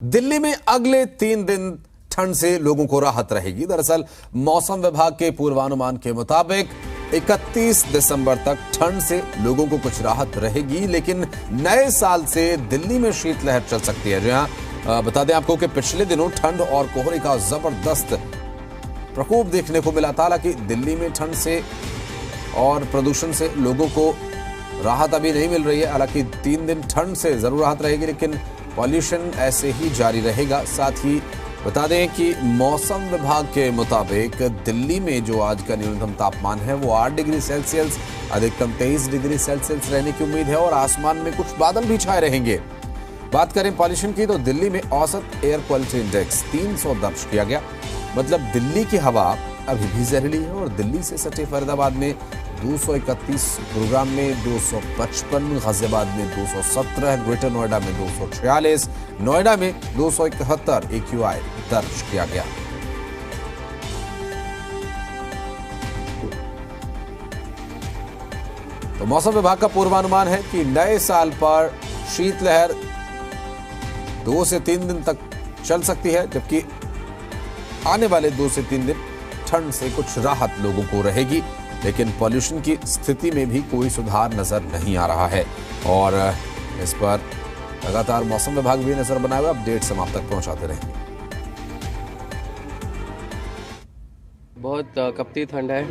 दिल्ली में अगले 3 दिन ठंड से लोगों को राहत रहेगी। दरअसल मौसम विभाग के पूर्वानुमान के मुताबिक 31 दिसंबर तक ठंड से लोगों को कुछ राहत रहेगी, लेकिन नए साल से दिल्ली में शीतलहर चल सकती है। जहां बता दें आपको कि पिछले दिनों ठंड और कोहरे का जबरदस्त प्रकोप देखने को मिला था। हालांकि दिल्ली में ठंड से और प्रदूषण से लोगों को राहत अभी नहीं मिल रही है। हालांकि 3 दिन ठंड से जरूर राहत रहेगी, लेकिन पॉल्यूशन ऐसे ही जारी रहेगा। साथ ही बता दें कि मौसम विभाग के मुताबिक दिल्ली में जो आज का न्यूनतम तापमान है वो 8 डिग्री सेल्सियस, अधिकतम 23 डिग्री सेल्सियस रहने की उम्मीद है और आसमान में कुछ बादल भी छाए रहेंगे। बात करें पॉल्यूशन की तो दिल्ली में औसत एयर क्वालिटी इंडेक्स 300 दर्ज किया गया। मतलब दिल्ली की हवा अभी भी जहरीली है और दिल्ली से सटे फरीदाबाद में 231, गुरुग्राम में 255, गाजियाबाद में 217, ग्रेटर नोएडा में 246, नोएडा में 271 AQI दर्ज किया गया। तो मौसम विभाग का पूर्वानुमान है कि नए साल पर शीतलहर 2 से 3 दिन तक चल सकती है, जबकि आने वाले 2 से 3 दिन ठंड से कुछ राहत लोगों को रहेगी, लेकिन पॉल्यूशन की स्थिति में भी कोई सुधार नजर नहीं आ रहा है। और इस पर लगातार मौसम विभाग भी नजर बनाए हुए अपडेट्स हम आप तक पहुंचाते रहेंगे। बहुत कपती ठंड है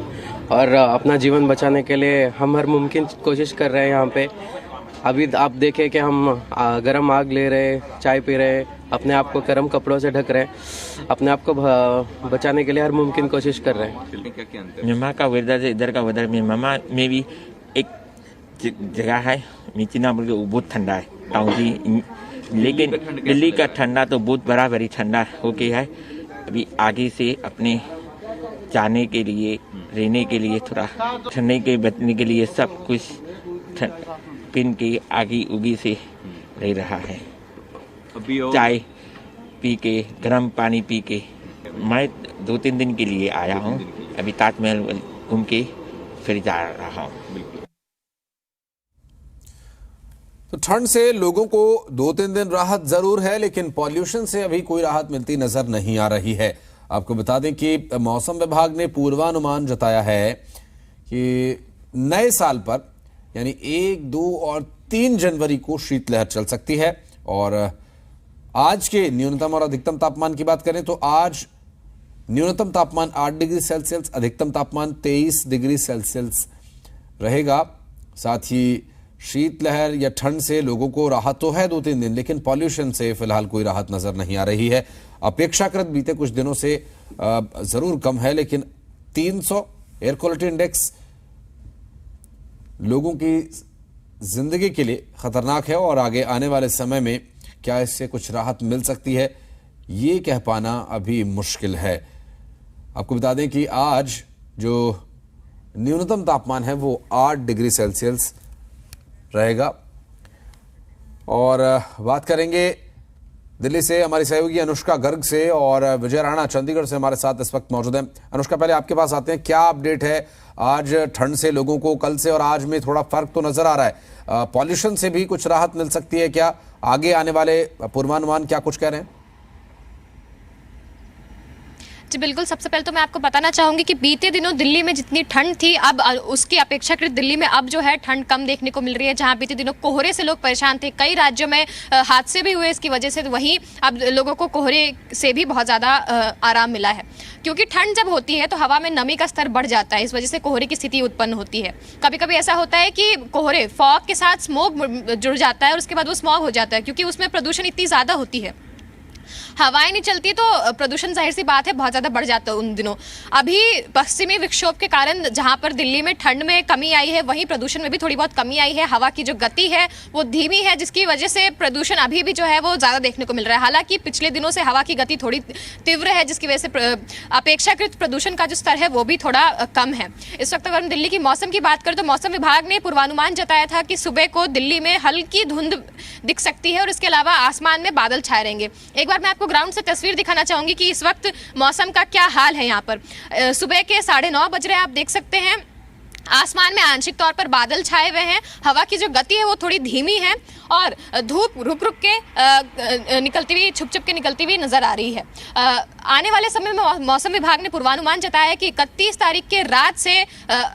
और अपना जीवन बचाने के लिए हम हर मुमकिन कोशिश कर रहे हैं। यहाँ पे अभी आप देखें कि हम गर्म आग ले रहे, चाय पी रहे, अपने आप को गर्म कपड़ों से ढक रहे हैं, अपने आप को बचाने के लिए हर मुमकिन कोशिश कर रहे हैं। म्यांमार का वेदर से इधर का वेदर, म्यांमार में भी एक जगह है मीचिना बोल के, वो बहुत ठंडा है टाउन, लेकिन दिल्ली का ठंडा तो बहुत बड़ा बड़ी ठंडा हो गया है। अभी आगे से अपने जाने के लिए, रहने के लिए, थोड़ा ठंडे के बचने के लिए सब कुछ पिन के आगे उगी से रह रहा है। चाय पी के, गर्म पानी पी के। मैं 2-3 दिन के लिए आया हूँ, अभी ताजमहल घूम के फिर जा रहा हूँ। तो ठंड से लोगों को 2-3 दिन राहत जरूर है, लेकिन पॉल्यूशन से अभी कोई राहत मिलती नजर नहीं आ रही है। आपको बता दें कि मौसम विभाग ने पूर्वानुमान जताया है कि नए साल पर यानी 1, 2 और 3 जनवरी को शीतलहर चल सकती है। और आज के न्यूनतम और अधिकतम तापमान की बात करें तो आज न्यूनतम तापमान 8 डिग्री सेल्सियस, अधिकतम तापमान 23 डिग्री सेल्सियस रहेगा। साथ ही शीतलहर या ठंड से लोगों को राहत तो है 2-3 दिन, लेकिन पॉल्यूशन से फिलहाल कोई राहत नजर नहीं आ रही है। अपेक्षाकृत बीते कुछ दिनों से जरूर कम है, लेकिन 300 एयर क्वालिटी इंडेक्स लोगों की जिंदगी के लिए खतरनाक है और आगे आने वाले समय में क्या इससे कुछ राहत मिल सकती है, ये कह पाना अभी मुश्किल है। आपको बता दें कि आज जो न्यूनतम तापमान है वो 8 डिग्री सेल्सियस रहेगा। और बात करेंगे दिल्ली से हमारी सहयोगी अनुष्का गर्ग से, और विजय राणा चंडीगढ़ से हमारे साथ इस वक्त मौजूद हैं। अनुष्का, पहले आपके पास आते हैं, क्या अपडेट है आज ठंड से लोगों को? कल से और आज में थोड़ा फर्क तो नजर आ रहा है, पॉल्यूशन से भी कुछ राहत मिल सकती है क्या? आगे आने वाले पूर्वानुमान क्या कुछ कह रहे हैं? जी बिल्कुल, सबसे पहले तो मैं आपको बताना चाहूँगी कि बीते दिनों दिल्ली में जितनी ठंड थी, अब उसकी अपेक्षाकृत दिल्ली में अब जो है ठंड कम देखने को मिल रही है। जहाँ बीते दिनों कोहरे से लोग परेशान थे, कई राज्यों में हादसे भी हुए इसकी वजह से, तो वहीं अब लोगों को कोहरे से भी बहुत ज़्यादा आराम मिला है। क्योंकि ठंड जब होती है तो हवा में नमी का स्तर बढ़ जाता है, इस वजह से कोहरे की स्थिति उत्पन्न होती है। कभी कभी ऐसा होता है कि कोहरे फॉग के साथ स्मोक जुड़ जाता है और उसके बाद वो स्मॉग हो जाता है, क्योंकि उसमें प्रदूषण इतनी ज़्यादा होती है, हवाएं नहीं चलती तो प्रदूषण जाहिर सी बात है बहुत ज़्यादा बढ़ जाता है उन दिनों। अभी पश्चिमी विक्षोभ के कारण जहां पर दिल्ली में ठंड में कमी आई है, वहीं प्रदूषण में भी थोड़ी बहुत कमी आई है। हवा की जो गति है वो धीमी है, जिसकी वजह से प्रदूषण अभी भी जो है वो ज़्यादा देखने को मिल रहा है। हालांकि पिछले दिनों से हवा की गति थोड़ी तीव्र है, जिसकी वजह से अपेक्षाकृत प्रदूषण का जो स्तर है वो भी थोड़ा कम है। इस वक्त अगर हम दिल्ली की मौसम की बात करें तो मौसम विभाग ने पूर्वानुमान जताया था कि सुबह को दिल्ली में हल्की धुंध दिख सकती है और इसके अलावा आसमान में बादल छाए रहेंगे। एक बार मैं आपको ग्राउंड से तस्वीर दिखाना चाहूंगी कि इस वक्त मौसम का क्या हाल है। यहाँ पर सुबह के 9:30 बज रहे हैं, आप देख सकते हैं आसमान में आंशिक तौर पर बादल छाए हुए हैं, हवा की जो गति है वो थोड़ी धीमी है और धूप रुक रुक के निकलती हुई, छुप छुप के निकलती हुई नजर आ रही है। आने वाले समय में मौसम विभाग ने पूर्वानुमान जताया है कि 31 तारीख के रात से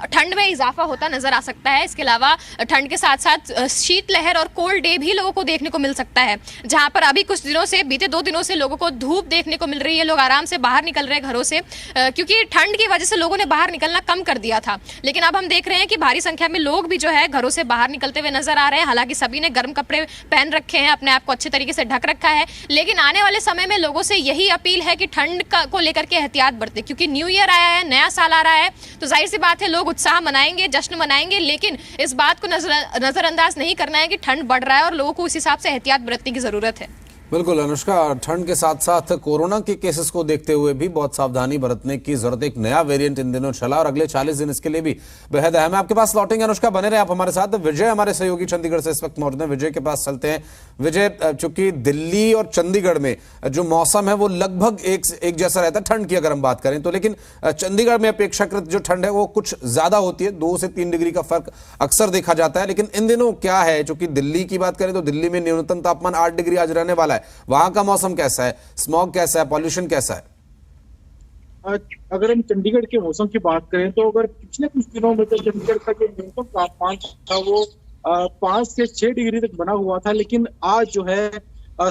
ठंड में इजाफा होता नजर आ सकता है। इसके अलावा ठंड के साथ साथ शीतलहर और कोल्ड डे भी लोगों को देखने को मिल सकता है, जहां पर अभी कुछ दिनों से, बीते 2 दिनों से लोगों को धूप देखने को मिल रही है। लोग आराम से बाहर निकल रहे हैं घरों से, क्योंकि ठंड की वजह से लोगों ने बाहर निकलना कम कर दिया था। लेकिन अब हम देख रहे हैं कि भारी संख्या में लोग भी जो है घरों से बाहर निकलते हुए नजर आ रहे हैं। हालांकि सभी ने गर्म कपड़े पहन रखे हैं, अपने आप को अच्छे तरीके से ढक रखा है, लेकिन आने वाले समय में लोगों से यही अपील है कि ठंड को लेकर के एहतियात बरतें, क्योंकि न्यू ईयर आया है, नया साल आ रहा है, तो जाहिर सी बात है लोग उत्साह मनाएंगे, जश्न मनाएंगे, लेकिन इस बात को नजरअंदाज नहीं करना है कि ठंड बढ़ रहा है और लोगों को उस हिसाब से एहतियात बरतने की जरूरत है। बिल्कुल अनुष्का, ठंड के साथ साथ कोरोना के केसेस को देखते हुए भी बहुत सावधानी बरतने की जरूरत है। एक नया वेरिएंट इन दिनों चला और अगले 40 दिन इसके लिए भी बेहद अहम है। आपके पास लौटेंगे अनुष्का, बने रहे आप हमारे साथ। विजय हमारे सहयोगी चंडीगढ़ से इस वक्त मौजूद हैं, विजय के पास चलते हैं। विजय, चूंकि दिल्ली और चंडीगढ़ में जो मौसम है वो लगभग एक जैसा रहता है ठंड की अगर हम बात करें तो, लेकिन चंडीगढ़ में अपेक्षाकृत जो ठंड है वो कुछ ज्यादा होती है, 2 से 3 डिग्री का फर्क अक्सर देखा जाता है। लेकिन इन दिनों क्या है, चूंकि दिल्ली की बात करें तो दिल्ली में न्यूनतम तापमान 8 डिग्री आज रहने वाला है, वहां का मौसम कैसा है, स्मॉग कैसा है, पॉल्यूशन कैसा है? अगर हम चंडीगढ़ के मौसम की बात करें तो अगर पिछले कुछ दिनों में तो चंडीगढ़ का जो न्यूनतम तापमान था वो 5 से 6 डिग्री तक बना हुआ था, लेकिन आज जो है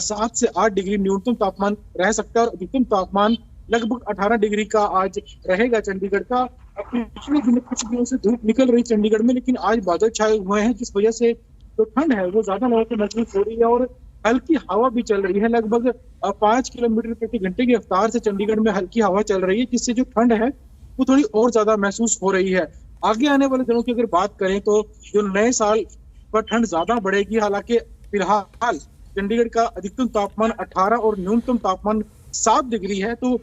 7 से 8 डिग्री न्यूनतम तापमान रह सकता है और अधिकतम तापमान लगभग 18 डिग्री का आज रहेगा चंडीगढ़ का। पिछले दिन कुछ दिनों से धूप निकल रही चंडीगढ़ में, लेकिन आज बादल छाए हुए हैं, जिस वजह से जो ठंड है वो ज्यादा लोगों को महसूस हो रही है और हल्की हवा भी चल रही है। लगभग 5 किलोमीटर प्रति घंटे की रफ्तार से चंडीगढ़ में हल्की हवा चल रही है, जिससे जो ठंड है वो थोड़ी और ज्यादा महसूस हो रही है। आगे आने वाले दिनों की अगर बात करें तो जो नए साल पर ठंड ज्यादा बढ़ेगी। हालांकि फिलहाल चंडीगढ़ का अधिकतम तापमान 18 और न्यूनतम तापमान 7 डिग्री है, तो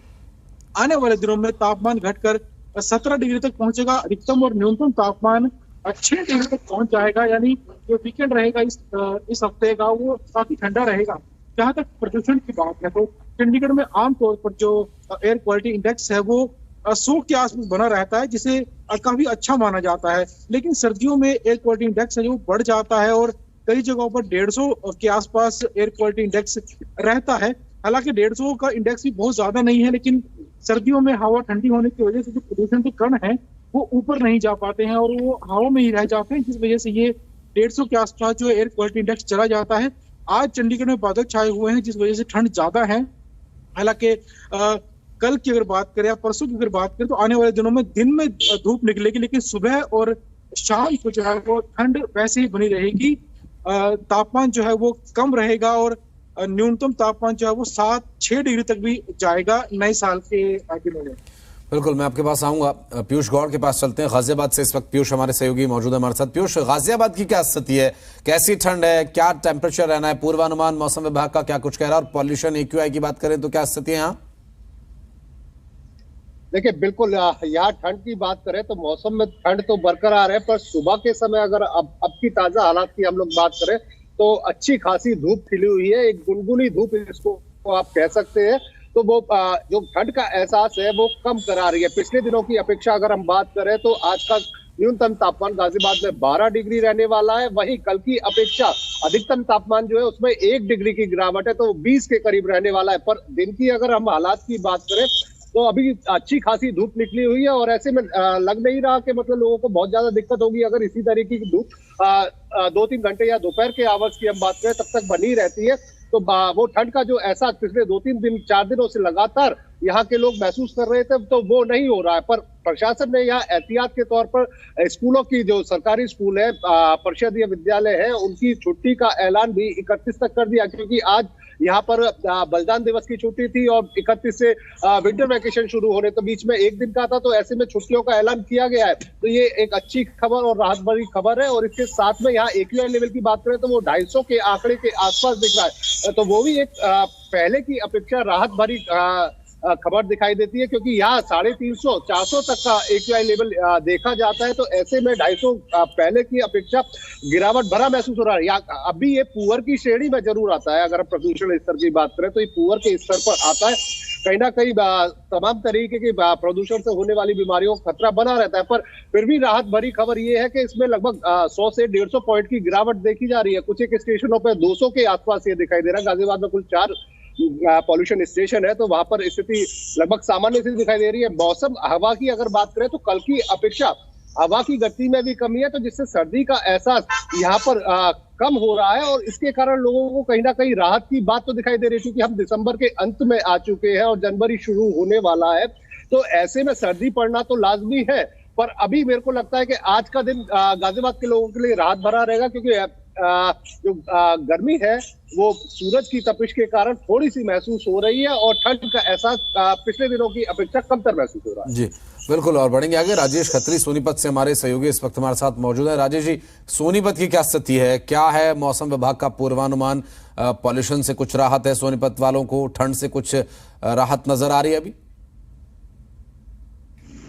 आने वाले दिनों में तापमान घटकर 17 डिग्री तक पहुंचेगा। अधिकतम और न्यूनतम तापमान 6 डिग्री तक पहुंच जाएगा। यानी जो वीकेंड रहेगा इस हफ्ते का वो काफी ठंडा रहेगा। जहां तक प्रदूषण की बात है तो चंडीगढ़ में आमतौर पर जो एयर क्वालिटी इंडेक्स है वो 100 के आसपास बना रहता है, जिसे काफी अच्छा माना जाता है। लेकिन सर्दियों में एयर क्वालिटी इंडेक्स है जो बढ़ जाता है और कई जगहों पर 150 के आसपास एयर क्वालिटी इंडेक्स रहता है। हालांकि 150 का इंडेक्स भी बहुत ज्यादा नहीं है, लेकिन सर्दियों में हवा ठंडी होने की वजह से जो प्रदूषण के कण है वो ऊपर नहीं जा पाते हैं और वो हवा में ही रह जाते हैं, जिस वजह से ये 150 के आसपास जो एयर क्वालिटी इंडेक्स चला जाता है। आज चंडीगढ़ में बादल छाए हुए हैं, जिस वजह से ठंड ज्यादा है। हालांकि कल की अगर बात करें या परसों की अगर बात करें तो आने वाले दिनों में दिन में धूप निकलेगी, लेकिन सुबह और शाम को जो है वो ठंड वैसे ही बनी रहेगी। तापमान जो है वो कम रहेगा और न्यूनतम तापमान जो है वो 7-6 डिग्री तक भी जाएगा नए साल के दिनों में। बिल्कुल, मैं आपके पास आऊंगा। पीयूष गौड़ के पास चलते हैं, गाजियाबाद से इस वक्त पीयूष हमारे सहयोगी मौजूद है हमारे साथ। पीयूष, गाजियाबाद की क्या स्थिति है, कैसी ठंड है, क्या टेम्परेचर रहना है, पूर्वानुमान मौसम विभाग का क्या कुछ कह रहा है, और पॉल्यूशन AQI की बात करें तो क्या स्थिति है यहाँ? देखिए, बिल्कुल यहाँ ठंड की बात करें तो मौसम में ठंड तो बरकरार है, पर सुबह के समय अगर अब की ताजा हालात की हम लोग बात करें तो अच्छी खासी धूप खिली हुई है। एक गुनगुनी धूप इसको आप कह सकते हैं। तो वो जो ठंड का एहसास है वो कम करा रही है। पिछले दिनों की अपेक्षा अगर हम बात करें तो आज का न्यूनतम तापमान गाजियाबाद में 12 डिग्री रहने वाला है। वहीं कल की अपेक्षा अधिकतम तापमान जो है उसमें 1 डिग्री की गिरावट है, तो 20 के करीब रहने वाला है। पर दिन की अगर हम हालात की बात करें तो अभी अच्छी खासी धूप निकली हुई है और ऐसे में लग नहीं रहा कि मतलब लोगों को बहुत ज्यादा दिक्कत होगी। अगर इसी तरीके की धूप 2-3 घंटे या दोपहर के आवर्स की हम बात करें तब तक बनी रहती है, तो वो ठंड का जो एहसास पिछले 2-3 दिन 4 दिनों से लगातार यहाँ के लोग महसूस कर रहे थे, तो वो नहीं हो रहा है। पर प्रशासन ने यहाँ एहतियात के तौर पर स्कूलों की, जो सरकारी स्कूल है, परिषदीय विद्यालय है, उनकी छुट्टी का ऐलान भी 31 तक कर दिया, क्योंकि आज यहाँ पर बलिदान दिवस की छुट्टी थी और 31 से विंटर वैकेशन शुरू होने तो बीच में एक दिन का था, तो ऐसे में छुट्टियों का ऐलान किया गया है। तो ये एक अच्छी खबर और राहत भरी खबर है। और इसके साथ में यहाँ AQI लेवल की बात करें तो वो 250 के आंकड़े के आसपास दिख रहा है, तो वो भी एक पहले की अपेक्षा राहत भरी खबर दिखाई देती है, क्योंकि यहाँ 350-400 तक का AQI लेवल देखा जाता है। तो ऐसे में 250 पहले की अपेक्षा गिरावट भरा महसूस हो रहा है। अभी ये पुअर की श्रेणी में जरूर आता है। अगर प्रदूषण स्तर की बात करें तो ये पुअर के स्तर पर आता है। कहीं ना कहीं तमाम तरीके के प्रदूषण से होने वाली बीमारियों का खतरा बना रहता है। पर फिर भी राहत भरी खबर ये है कि इसमें लगभग 100 से 150 पॉइंट की गिरावट देखी जा रही है। कुछ एक स्टेशनों पर 200 के आसपास ये दिखाई दे रहा है। गाजियाबाद में कुल 4 पॉल्यूशन स्टेशन है, तो वहां पर स्थिति लगभग सामान्य से दिखाई दे रही है। मौसम हवा की अगर बात करें तो कल की अपेक्षा हवा की गति में भी कमी है, तो जिससे सर्दी का एहसास यहाँ पर कम हो रहा है और इसके कारण लोगों को कहीं ना कहीं राहत की बात तो दिखाई दे रही है। क्योंकि हम दिसंबर के अंत में आ चुके हैं और जनवरी शुरू होने वाला है, तो ऐसे में सर्दी पड़ना तो लाजमी है। पर अभी मेरे को लगता है कि आज का दिन गाजियाबाद के लोगों के लिए राहत भरा रहेगा, क्योंकि जो गर्मी है वो सूरज की तपिश के कारण थोड़ी सी महसूस हो रही है और ठंड का एहसास पिछले दिनों की अपेक्षा कमतर महसूस हो रहा है। जी बिल्कुल, और बढ़ेंगे आगे। राजेश खत्री सोनीपत से हमारे सहयोगी इस वक्त हमारे साथ मौजूद है। राजेश जी, सोनीपत की क्या स्थिति है, क्या है मौसम विभाग का पूर्वानुमान? पॉल्यूशन से कुछ राहत है सोनीपत वालों को, ठंड से कुछ राहत नजर आ रही है अभी?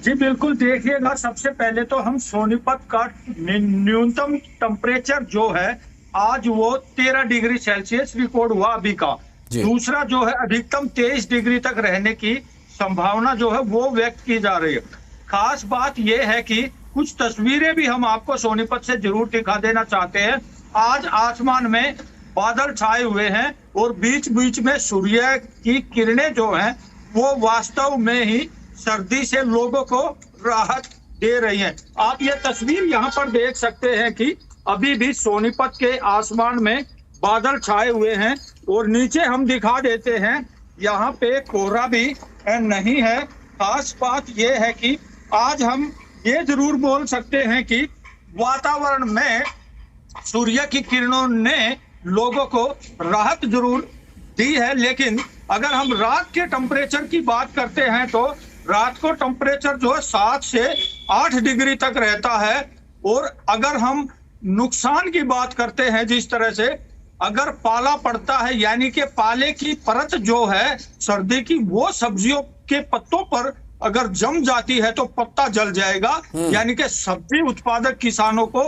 जी बिल्कुल, देखिएगा सबसे पहले तो हम सोनीपत का न्यूनतम टेम्परेचर जो है आज वो 13 डिग्री सेल्सियस रिकॉर्ड हुआ अभी का। दूसरा जो है अधिकतम 23 डिग्री तक रहने की संभावना जो है वो व्यक्त की जा रही है। खास बात यह है कि कुछ तस्वीरें भी हम आपको सोनीपत से जरूर दिखा देना चाहते हैं। आज आसमान में बादल छाए हुए हैं और बीच बीच में सूर्य की किरणें जो हैं वो वास्तव में ही सर्दी से लोगों को राहत दे रही हैं। आप ये तस्वीर यहाँ पर देख सकते हैं कि अभी भी सोनीपत के आसमान में बादल छाए हुए हैं और नीचे हम दिखा देते हैं यहाँ पे कोहरा भी नहीं है। खास बात यह है कि आज हम ये जरूर बोल सकते हैं कि वातावरण में सूर्य की किरणों ने लोगों को राहत जरूर दी है। लेकिन अगर हम रात के टेम्परेचर की बात करते हैं तो रात को टेम्परेचर जो है 7 से 8 डिग्री तक रहता है। और अगर हम नुकसान की बात करते हैं, जिस तरह से अगर पाला पड़ता है यानी कि पाले की परत जो है सर्दी की वो सब्जियों के पत्तों पर अगर जम जाती है तो पत्ता जल जाएगा, यानी कि सब्जी उत्पादक किसानों को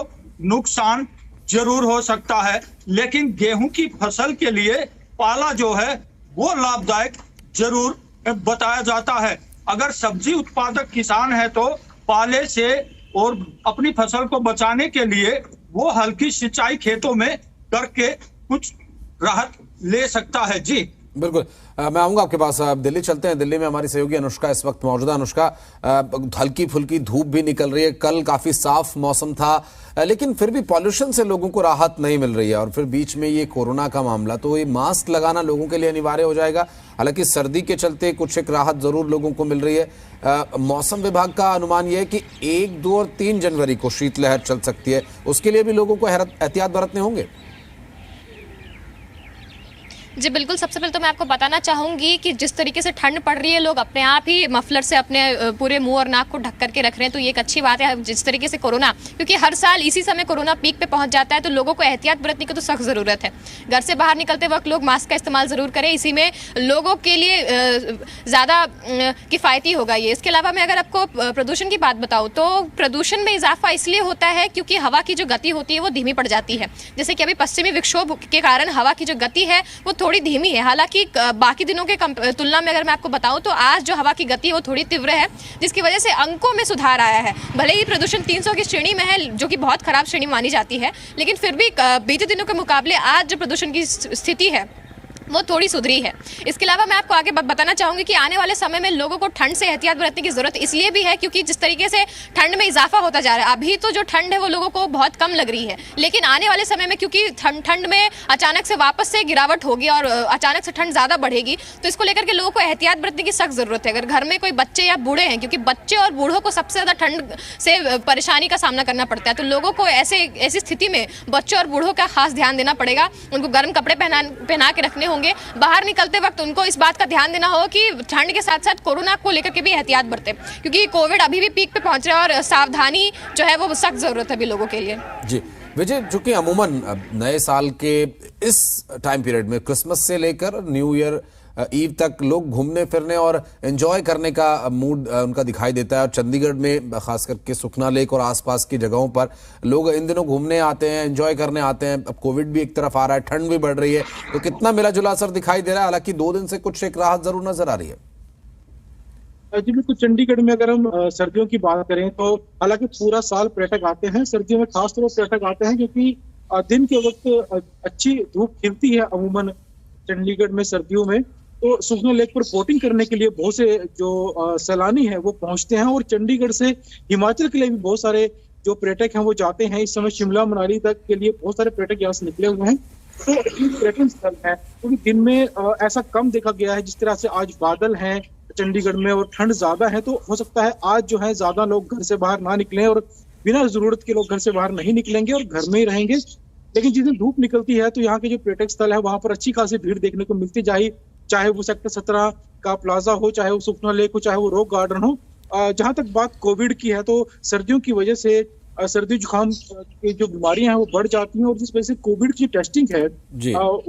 नुकसान जरूर हो सकता है। लेकिन गेहूं की फसल के लिए पाला जो है वो लाभदायक जरूर बताया जाता है। अगर सब्जी उत्पादक किसान है तो पाले से और अपनी फसल को बचाने के लिए वो हल्की सिंचाई खेतों में करके कुछ राहत ले सकता है। जी बिल्कुल, मैं आऊंगा आपके पास। दिल्ली चलते हैं। दिल्ली में हमारी सहयोगी अनुष्का इस वक्त मौजूद है। अनुष्का, हल्की फुल्की धूप भी निकल रही है, कल काफी साफ मौसम था, लेकिन फिर भी पॉल्यूशन से लोगों को राहत नहीं मिल रही है और फिर बीच में ये कोरोना का मामला, तो ये मास्क लगाना लोगों के लिए अनिवार्य हो जाएगा। हालांकि सर्दी के चलते कुछ एक राहत जरूर लोगों को मिल रही है। मौसम विभाग का अनुमान यह है कि 1, 2 और 3 जनवरी को शीतलहर चल सकती है, उसके लिए भी लोगों को एहतियात बरतने होंगे। जी बिल्कुल, सबसे पहले तो मैं आपको बताना चाहूंगी कि जिस तरीके से ठंड पड़ रही है, लोग अपने आप ही मफलर से अपने पूरे मुंह और नाक को ढक करके रख रहे हैं, तो ये एक अच्छी बात है। जिस तरीके से कोरोना, क्योंकि हर साल इसी समय कोरोना पीक पे पहुंच जाता है, तो लोगों को एहतियात बरतने की तो सख्त ज़रूरत है। घर से बाहर निकलते वक्त लोग मास्क का इस्तेमाल ज़रूर करें, इसी में लोगों के लिए ज़्यादा किफ़ायती होगा ये। इसके अलावा मैं अगर आपको प्रदूषण की बात बताऊँ तो प्रदूषण में इजाफा इसलिए होता है क्योंकि हवा की जो गति होती है वो धीमी पड़ जाती है। जैसे कि अभी पश्चिमी विक्षोभ के कारण हवा की जो गति है वो थोड़ी धीमी है। हालांकि बाकी दिनों के तुलना में अगर मैं आपको बताऊं तो आज जो हवा की गति है वो थोड़ी तीव्र है, जिसकी वजह से अंकों में सुधार आया है। भले ही प्रदूषण 300 की श्रेणी में है, जो कि बहुत खराब श्रेणी मानी जाती है, लेकिन फिर भी बीते दिनों के मुकाबले आज जो प्रदूषण की स्थिति है वो थोड़ी सुधरी है। इसके अलावा मैं आपको आगे बताना चाहूंगी कि आने वाले समय में लोगों को ठंड से एहतियात बरतने की जरूरत इसलिए भी है क्योंकि जिस तरीके से ठंड में इजाफा होता जा रहा है, अभी तो जो ठंड है वो लोगों को बहुत कम लग रही है, लेकिन आने वाले समय में क्योंकि ठंड में अचानक से वापस से गिरावट होगी और अचानक से ठंड ज़्यादा बढ़ेगी, तो इसको लेकर के लोगों को एहतियात बरतने की सख्त ज़रूरत है। अगर घर में कोई बच्चे या बूढ़े हैं, क्योंकि बच्चे और बूढ़ों को सबसे ज़्यादा ठंड से परेशानी का सामना करना पड़ता है, तो लोगों को ऐसी स्थिति में बच्चों और बूढ़ों का खास ध्यान देना पड़ेगा। उनको गर्म कपड़े पहना के रखने होंगे। बाहर निकलते वक्त उनको इस बात का ध्यान देना होगा कि ठंड के साथ साथ कोरोना को लेकर के भी एहतियात बरतें, क्योंकि कोविड अभी भी पीक पे पहुंच रहा है और सावधानी जो है वो सख्त जरूरत है अभी लोगों के लिए। जी विजय, चूंकि अमूमन नए साल के इस टाइम पीरियड में क्रिसमस से लेकर न्यू ईयर ईव तक लोग घूमने फिरने और एंजॉय करने का मूड उनका दिखाई देता है, और चंडीगढ़ में खास करके सुखना लेक और आसपास की जगहों पर लोग इन दिनों घूमने आते हैं, एंजॉय करने आते हैं। अब कोविड भी एक तरफ आ रहा है, ठंड भी बढ़ रही है, तो कितना मिला जुला असर दिखाई दे रहा है? हालांकि 2 दिन से कुछ एक राहत जरूर नजर आ रही है। जी बिल्कुल, चंडीगढ़ में अगर हम सर्दियों की बात करें तो हालांकि पूरा साल पर्यटक आते हैं, सर्दियों में खासतौर पर पर्यटक आते हैं क्योंकि दिन के वक्त अच्छी धूप खिलती है अमूमन चंडीगढ़ में सर्दियों में। तो सुखना लेक पर बोटिंग करने के लिए बहुत से जो सैलानी हैं वो पहुंचते हैं, और चंडीगढ़ से हिमाचल के लिए भी बहुत सारे जो पर्यटक हैं वो जाते हैं। इस समय शिमला मनाली तक के लिए बहुत सारे पर्यटक यहाँ से निकले हुए हैं। तो पर्यटन स्थल है क्योंकि दिन में ऐसा कम देखा गया है। जिस तरह से आज बादल हैं चंडीगढ़ में और ठंड ज्यादा है, तो हो सकता है आज जो है ज्यादा लोग घर से बाहर ना निकलें, और बिना जरूरत के लोग घर से बाहर नहीं निकलेंगे और घर में ही रहेंगे। लेकिन जिस दिन धूप निकलती है तो यहाँ के जो पर्यटक स्थल है वहां पर अच्छी खासी भीड़ देखने को मिलती जाए, चाहे वो सेक्टर 17 का प्लाजा हो, चाहे वो सुखना लेक हो, चाहे वो रॉक गार्डन हो। जहां तक बात कोविड की है तो सर्दियों की वजह से सर्दी जुकाम की जो बीमारियां हैं वो बढ़ जाती हैं, और जिस वजह से कोविड की टेस्टिंग है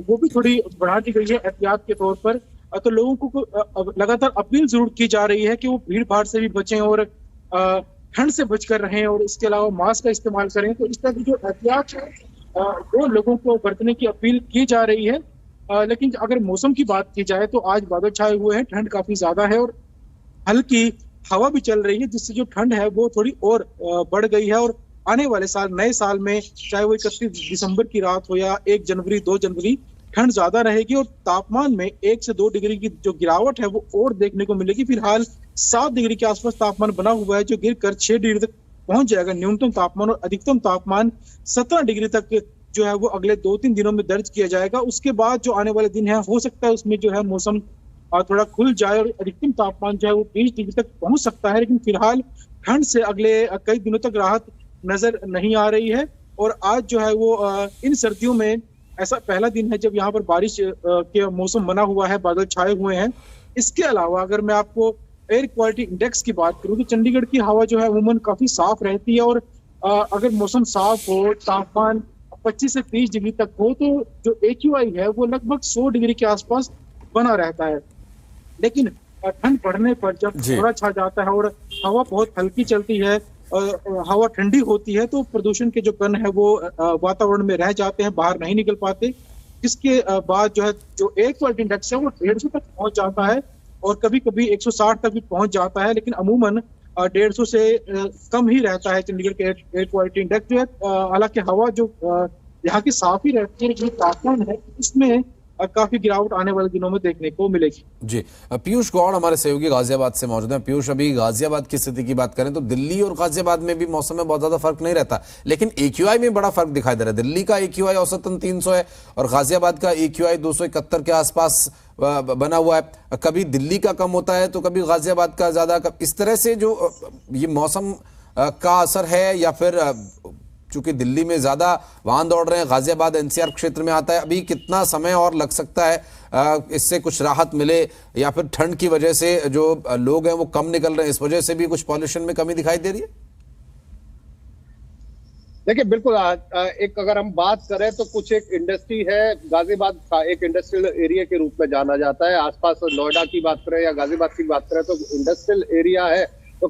वो भी थोड़ी बढ़ा दी गई है एहतियात के तौर पर। तो लोगों को लगातार अपील जरूर की जा रही है कि वो भीड़ भाड़ से भी बचें और ठंड से बचकर रहें, और इसके अलावा मास्क का इस्तेमाल करें। तो इस तरह की जो एहतियात है वो लोगों को बरतने की अपील की जा रही है। लेकिन अगर मौसम की बात की जाए तो आज बादल छाए हुए हैं, ठंड काफी ज्यादा है और हल्की हवा भी चल रही है, जिससे जो ठंड है वो थोड़ी और बढ़ गई है। और आने वाले साल, नए साल में, चाहे वो 31 दिसंबर की रात हो या 1 जनवरी 2 जनवरी, ठंड ज्यादा रहेगी और तापमान में 1 से 2 डिग्री की जो गिरावट है वो और देखने को मिलेगी। फिलहाल 7 डिग्री के आसपास तापमान बना हुआ है, जो गिरकर 6 डिग्री तक पहुंच जाएगा न्यूनतम तापमान, और अधिकतम तापमान 17 डिग्री तक जो है वो अगले 2-3 दिनों में दर्ज किया जाएगा। उसके बाद जो आने वाले दिन है हो सकता है उसमें जो है मौसम थोड़ा खुल जाए और अधिकतम तापमान जो है वो 20 डिग्री तक पहुंच सकता है। लेकिन फिलहाल ठंड से अगले कई दिनों तक राहत नजर नहीं आ रही है। और आज जो है वो इन सर्दियों में ऐसा पहला दिन है जब यहाँ पर बारिश के मौसम बना हुआ है, बादल छाए हुए हैं। इसके अलावा अगर मैं आपको एयर क्वालिटी इंडेक्स की बात करूँ तो चंडीगढ़ की हवा जो है अमूमन काफी साफ रहती है, और अगर मौसम साफ हो, तापमान 25 से 30 डिग्री तक हो, तो जो AQI है वो लगभग 100 डिग्री के आसपास बना रहता है। लेकिन ठंड बढ़ने पर जब कोहरा छा जाता है और हवा बहुत हल्की चलती है, हवा ठंडी होती है, तो प्रदूषण के जो कण है वो वातावरण में रह जाते हैं, बाहर नहीं निकल पाते। इसके बाद जो है जो एयर क्वालिटी इंडेक्स है वो 150 तक पहुंच जाता है, और कभी कभी 160 तक भी पहुंच जाता है। लेकिन अमूमन 150 से कम ही रहता है चंडीगढ़ के एयर क्वालिटी इंडेक्स जो है। हालांकि हवा जो यहाँ की साफ ही रहती है, जो तापमान है इसमें काफी गिरावट आने वाले दिनों में देखने को मिलेगी। जी, पीयूष गौड़ हमारे सहयोगी गाजियाबाद से मौजूद हैं। पीयूष, अभी गाजियाबाद की स्थिति की बात करें तो दिल्ली और गाजियाबाद में भी मौसम में बहुत ज्यादा फर्क नहीं रहता, लेकिन AQI में बड़ा फर्क दिखाई दे रहा है। दिल्ली का AQI औसतन 300 है और गाजियाबाद का AQI 271 के आसपास बना हुआ है। कभी दिल्ली का कम होता है तो कभी गाजियाबाद का ज्यादा। इस तरह से जो ये मौसम का असर है, या फिर चूंकि दिल्ली में ज्यादा वाहन दौड़ रहे हैं, गाजियाबाद NCR क्षेत्र में आता है, अभी कितना समय और लग सकता है इससे कुछ राहत मिले, या फिर ठंड की वजह से जो लोग हैं वो कम निकल रहे हैं, इस वजह से भी कुछ पॉल्यूशन में कमी दिखाई दे रही है? देखिए बिल्कुल, एक अगर हम बात करें तो कुछ एक इंडस्ट्री है, गाजियाबाद का एक इंडस्ट्रियल एरिया के रूप में जाना जाता है। आसपास नोएडा की बात करें या गाजियाबाद की बात करें तो इंडस्ट्रियल एरिया है। तो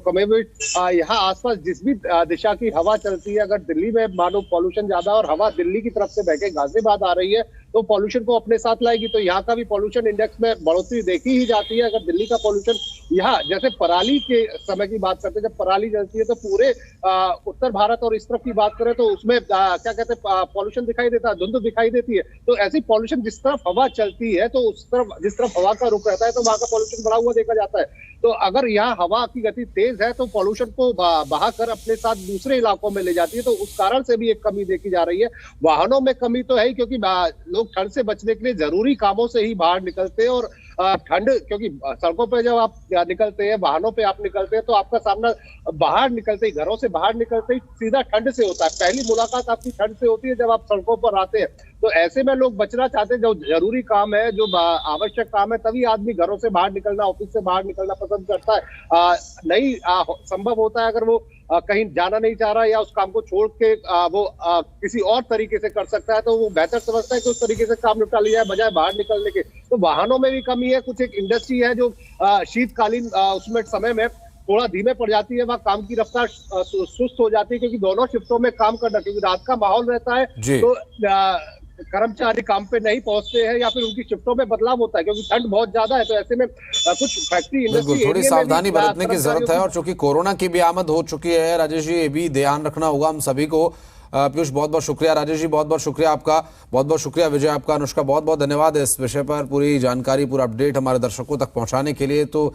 यहाँ आसपास जिस भी दिशा की हवा चलती है, अगर दिल्ली में मानो पॉल्यूशन ज्यादा और हवा दिल्ली की तरफ से बहके गाजियाबाद आ रही है तो पॉल्यूशन को अपने साथ लाएगी, तो यहाँ का भी पॉल्यूशन इंडेक्स में बढ़ोतरी देखी ही जाती है। अगर दिल्ली का पॉल्यूशन यहाँ, जैसे पराली के समय की बात करते हैं, जब पराली जलती है तो पूरे उत्तर भारत और इस तरफ की बात करें तो उसमें क्या कहते हैं पॉल्यूशन दिखाई देता है, धुंध दिखाई देती है। तो ऐसी पॉल्यूशन जिस तरफ हवा चलती है तो उस तरफ, जिस तरफ हवा का रुख रहता है तो वहां का पॉल्यूशन बढ़ा हुआ देखा जाता है। तो अगर यहाँ हवा की गति तेज है तो पॉल्यूशन को बहाकर अपने साथ दूसरे इलाकों में ले जाती है, तो उस कारण से भी एक कमी देखी जा रही है। वाहनों में कमी तो है ही, क्योंकि लोग ठंड से बचने के लिए जरूरी कामों से ही बाहर निकलते हैं, और ठंड, क्योंकि सड़कों पे जब आप निकलते हैं, वाहनों पे आप निकलते हैं, तो आपका सामना बाहर निकलते ही, घरों से बाहर निकलते ही सीधा ठंड से होता है। पहली मुलाकात आपकी ठंड से होती है जब आप सड़कों पर आते हैं। तो ऐसे में लोग बचना चाहते हैं, जो जरूरी काम है, जो आवश्यक काम है, तभी आदमी घरों से बाहर निकलना, ऑफिस से बाहर निकलना पसंद करता है। नहीं संभव होता है अगर वो कहीं जाना नहीं चाह रहा या उस काम को छोड़ के वो किसी और तरीके से कर सकता है, तो वो बेहतर समझता है कि उस तरीके से काम निपटा लिया है बजाय बाहर निकलने के। तो वाहनों में भी कमी है। कुछ एक इंडस्ट्री है जो शीतकालीन उसमें समय में थोड़ा धीमे पड़ जाती है, वहाँ काम की रफ्तार सुस्त हो जाती है, क्योंकि दोनों शिफ्टों में काम करना, क्योंकि रात का माहौल रहता है, तो कर्मचारी काम पे नहीं पहुंचते हैं या फिर उनकी शिफ्टों में बदलाव होता है, क्योंकि ठंड बहुत ज्यादा है। तो ऐसे में कुछ फैक्ट्री इंडस्ट्री थोड़ी सावधानी बरतने की जरूरत है। और चूंकि कोरोना की भी आमद हो चुकी है राजेश जी, ये भी ध्यान रखना होगा हम सभी को। पीयूष बहुत बहुत शुक्रिया, राजेश जी बहुत बहुत शुक्रिया आपका, बहुत बहुत शुक्रिया विजय आपका, अनुष्का बहुत बहुत धन्यवाद इस विषय पर पूरी जानकारी, पूरा अपडेट हमारे दर्शकों तक पहुंचाने के लिए। तो